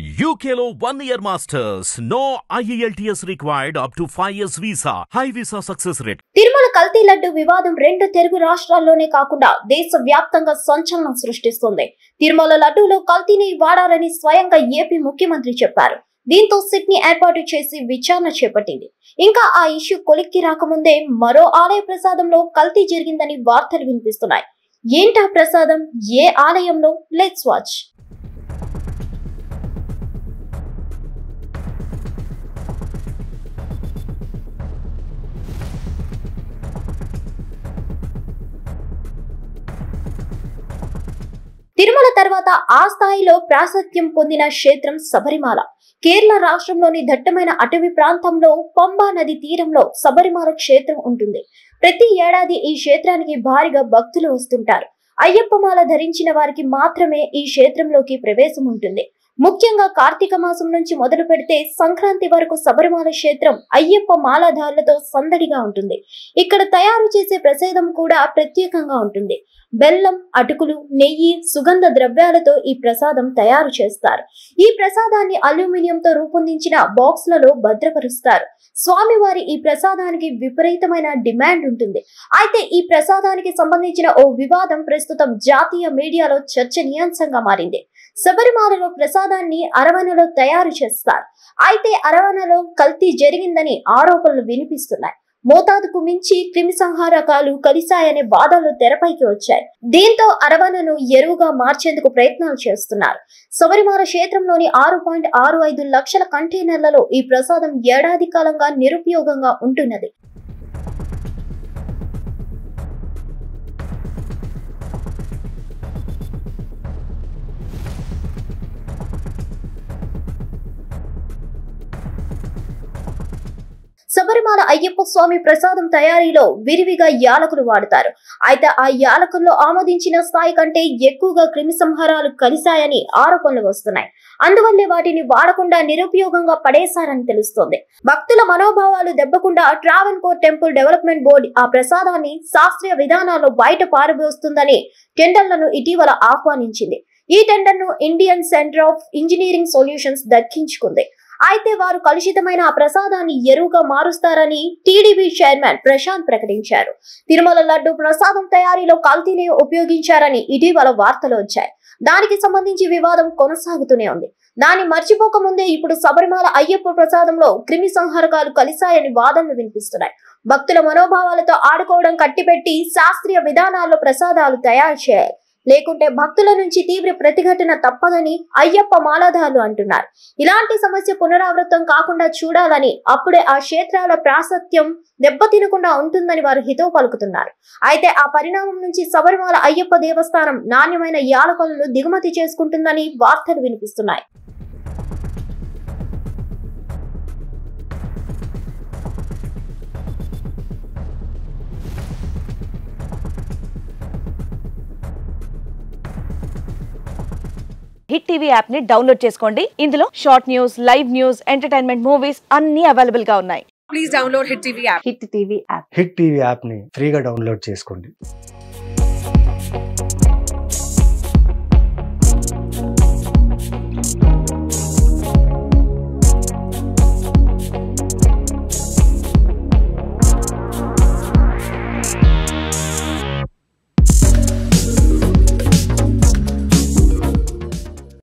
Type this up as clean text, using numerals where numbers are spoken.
UKలో 1 year masters. No IELTS required up to 5 years visa. High visa success rate. Tirumala కల్తీ లడ్డు వివాదం రెండు తెలుగు రాష్ట్రాల్లోనే కాకుండా దేశవ్యాప్తంగా సంచలనం సృష్టిస్తుంది. తిరుమల లడ్డూలో కల్తీని వాడాలని స్వయంగా ఏపీ ముఖ్యమంత్రి చెప్పారు. దీంతో సిడ్నీ ఏర్పాటు చేసి విచారణ చేపట్టింది. ఇంకా ఆ ఇష్యూ కొలిక్కి రాకముందే మరో ఆలయ ప్రసాదంలో కల్తీ జరిగిందని వార్తలు వినిపిస్తున్నాయి. ఏంటా ప్రసాదం? ఏ ఆలయంలో? Let's watch. తిరుమల తర్వాత ఆ స్థాయిలో ప్రాశస్త్యం పొందిన క్షేత్రం శబరిమల. కేరళ రాష్ట్రంలోని దట్టమైన అటవీ ప్రాంతంలో పంబా నది తీరంలో శబరిమల క్షేత్రం ఉంటుంది. ప్రతి ఏడాది ఈ క్షేత్రానికి భారీగా భక్తులు వస్తుంటారు. అయ్యప్ప మాల ధరించిన వారికి మాత్రమే ఈ క్షేత్రంలోకి ప్రవేశం ఉంటుంది. ముఖ్యంగా కార్తీక మాసం నుంచి మొదలు పెడితే సంక్రాంతి వరకు శబరిమల క్షేత్రం అయ్యప్ప మాలాధారులతో సందడిగా ఉంటుంది. ఇక్కడ తయారు చేసే ప్రసాదం కూడా ప్రత్యేకంగా ఉంటుంది. బెల్లం, అటుకులు, నెయ్యి, సుగంధ ద్రవ్యాలతో ఈ ప్రసాదం తయారు చేస్తారు. ఈ ప్రసాదాన్ని అల్యూమినియంతో రూపొందించిన బాక్స్లలో భద్రపరుస్తారు. స్వామివారి ఈ ప్రసాదానికి విపరీతమైన డిమాండ్ ఉంటుంది. అయితే ఈ ప్రసాదానికి సంబంధించిన ఓ వివాదం ప్రస్తుతం జాతీయ మీడియాలో చర్చనీయాంశంగా మారింది. శబరిమలలో ప్రసాదాన్ని అరవణలో తయారు చేస్తారు. అయితే అరవణలో కల్తీ జరిగిందని ఆరోపణలు వినిపిస్తున్నాయి. మోతాదుకు మించి క్రిమి సంహారకాలు కలిశాయనే వాదనలు తెరపైకి వచ్చాయి. దీంతో అరవణను ఎరువుగా మార్చేందుకు ప్రయత్నాలు చేస్తున్నారు. శబరిమల క్షేత్రంలోని 6.65 లక్షల కంటైనర్లలో ఈ ప్రసాదం ఏడాది కాలంగా నిరుపయోగంగా ఉంటున్నది. శబరిమల అయ్యప్ప స్వామి ప్రసాదం తయారీలో విరివిగా యాలకులు వాడతారు. అయితే ఆ యాలకుల్లో ఆమోదించిన స్థాయి కంటే ఎక్కువగా క్రిమి సంహారాలు కలిశాయని ఆరోపణలు వస్తున్నాయి. అందువల్లే వాటిని వాడకుండా నిరుపయోగంగా పడేశారని తెలుస్తోంది. భక్తుల మనోభావాలు దెబ్బకుండా ట్రావెన్కోర్ టెంపుల్ డెవలప్మెంట్ బోర్డు ఆ ప్రసాదాన్ని శాస్త్రీయ విధానాల్లో బయట పారబోస్తుందని టెండర్లను ఇటీవల ఆహ్వానించింది. ఈ టెండర్ను Indian Centre of Engineering Solutions దక్కించుకుంది. అయితే వారు కలుషితమైన ఆ ప్రసాదాన్ని ఎరువుగా మారుస్తారని టీడీపీ చైర్మన్ ప్రశాంత్ ప్రకటించారు. తిరుమల లడ్డు ప్రసాదం తయారీలో కల్తీని ఉపయోగించారని ఇటీవల వార్తలు వచ్చాయి. దానికి సంబంధించి వివాదం కొనసాగుతూనే ఉంది. దాన్ని మర్చిపోక ముందే ఇప్పుడు శబరిమల అయ్యప్ప ప్రసాదంలో క్రిమి సంహారకాలు కలిశాయని వాదనలు వినిపిస్తున్నాయి. భక్తుల మనోభావాలతో ఆడుకోవడం కట్టిపెట్టి శాస్త్రీయ విధానాల్లో ప్రసాదాలు తయారు చేయాలి, లేకుంటే భక్తుల నుంచి తీవ్ర ప్రతిఘటన తప్పదని అయ్యప్ప మాలాధారులు అంటున్నారు. ఇలాంటి సమస్య పునరావృతం కాకుండా చూడాలని, అప్పుడే ఆ క్షేత్రాల ప్రాశస్త్యం దెబ్బతినకుండా ఉంటుందని వారు హితవు పలుకుతున్నారు. అయితే ఆ పరిణామం నుంచి శబరిమల అయ్యప్ప దేవస్థానం నాణ్యమైన యాలకులను దిగుమతి చేసుకుంటుందని వార్తలు వినిపిస్తున్నాయి. హిట్ టీవీ యాప్ ని డౌన్లోడ్ చేసుకోండి. ఇందులో short news, live news, entertainment movies అన్ని అవైలబుల్ గా ఉన్నాయి. Please download Hit TV app. Hit TV app hit TV app ని ఫ్రీగా డౌన్లోడ్ చేసుకోండి.